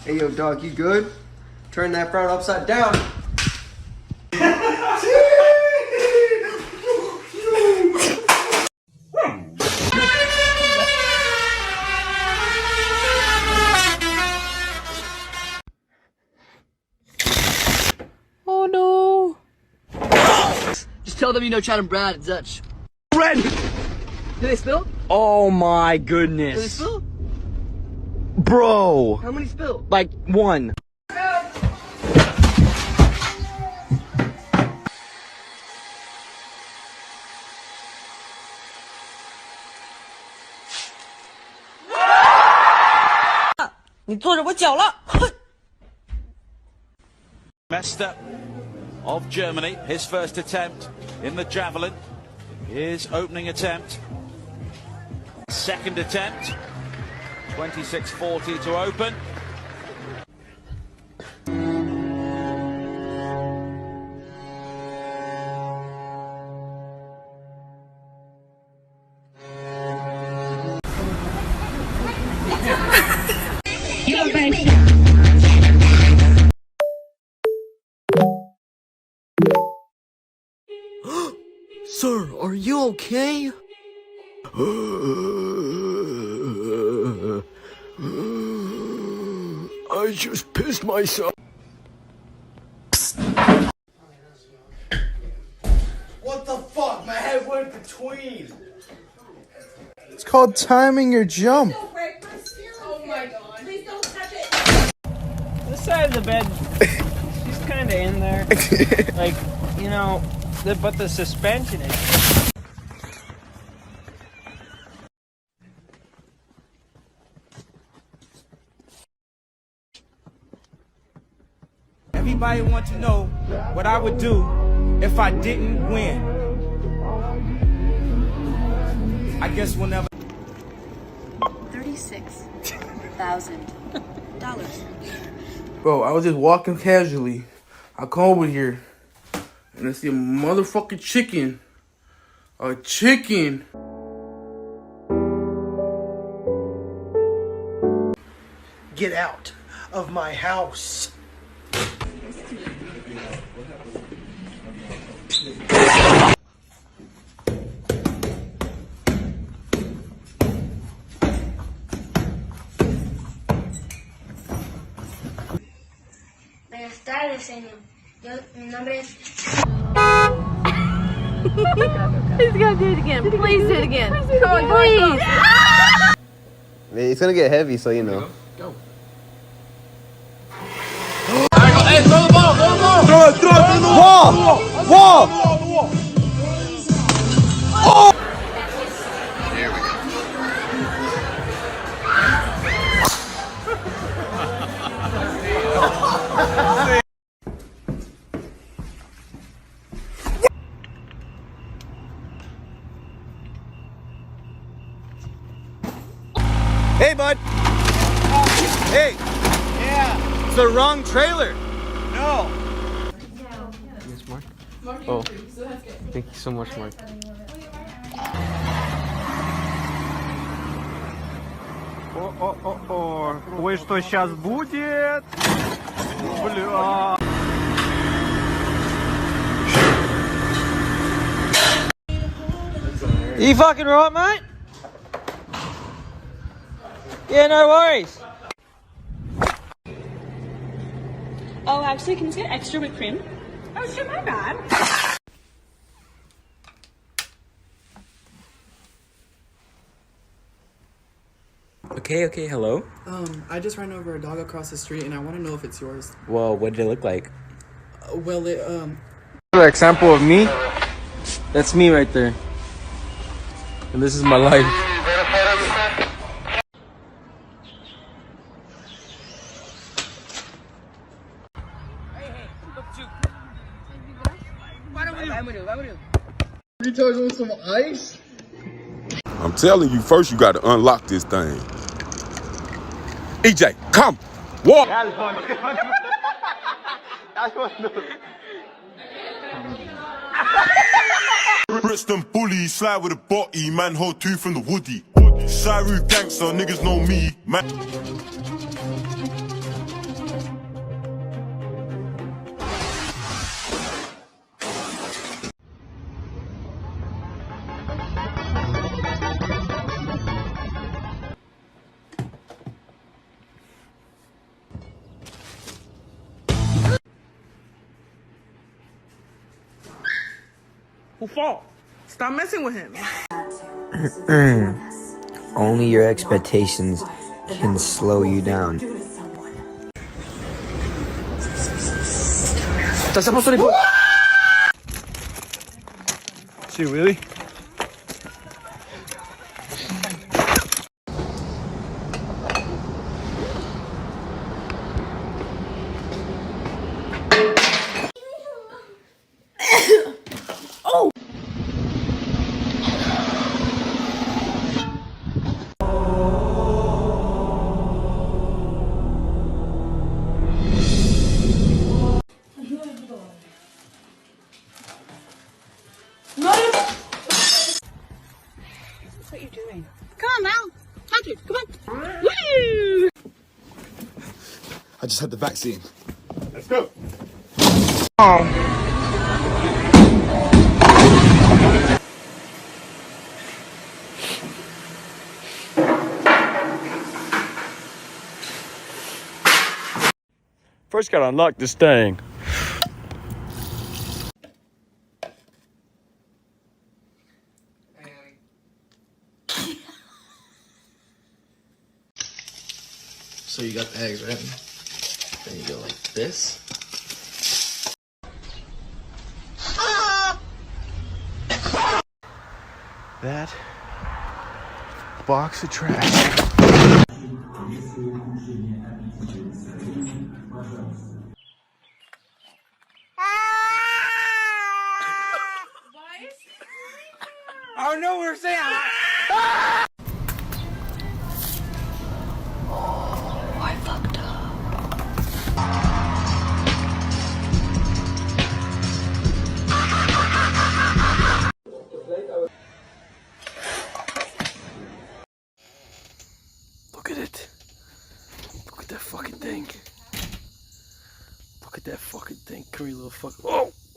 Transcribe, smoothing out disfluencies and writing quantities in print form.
Hey, yo, dog, you good? Turn that frown upside down. Oh no! Just tell them you know Chad and Brad in Dutch. Red! Did they spill? Oh my Did they goodness. spill? Bro! How many spilled? Like one. Mester of Germany, his first attempt in the javelin, his opening attempt, second attempt, 26:40 to open. Sir, are you okay? I just pissed myself. What the fuck? My head went between. It's called timing your jump. Oh my god. Please don't touch it. This side of the bed, she's kind of in there. Like, you know, but the suspension is. Everybody wants to know what I would do if I didn't win. I guess we'll never. $36,000. Bro, I was just walking casually. I come over here and I see a motherfucking chicken. A chicken. Get out of my house. Buenas tardes, señor. Mi nombre es. He's gonna do it again. Please do it again. Please. It's gonna get heavy, so you know. Go. Hey, throw the ball! Throw the ball! Throw it! Throw it! Wall! Wall! Oh! There we go. Hey, bud. Hey. Yeah. It's the wrong trailer. No. Yes, Mark? Oh, thank you so much, Mark. О-о-о-о. Ой, что сейчас будет? Бля. You fucking right, mate? Yeah, no worries. Oh, actually, can you get extra whipped cream? Oh, shit, my bad. Okay, hello? I just ran over a dog across the street and I want to know if it's yours. Well, what did it look like? Well, it, Another example of me? That's me right there. And this is my life. I'm telling you, first you got to unlock this thing. EJ, come, walk. Brixton bully, slide with a body, man, hold two from the woody. Side roof gangster, niggas know me, man. Who fault? Stop messing with him. Only your expectations can slow you down. See, really? What are you doing? Come on now. Patrick, come on. Woo! I just had the vaccine. Let's go. First gotta unlock this thing. So you got the eggs, right? Then you go like this. That box of trash. I don't know what we're saying. Look at it. Look at that fucking thing. Look at that fucking thing. Come here, little fuck. Oh!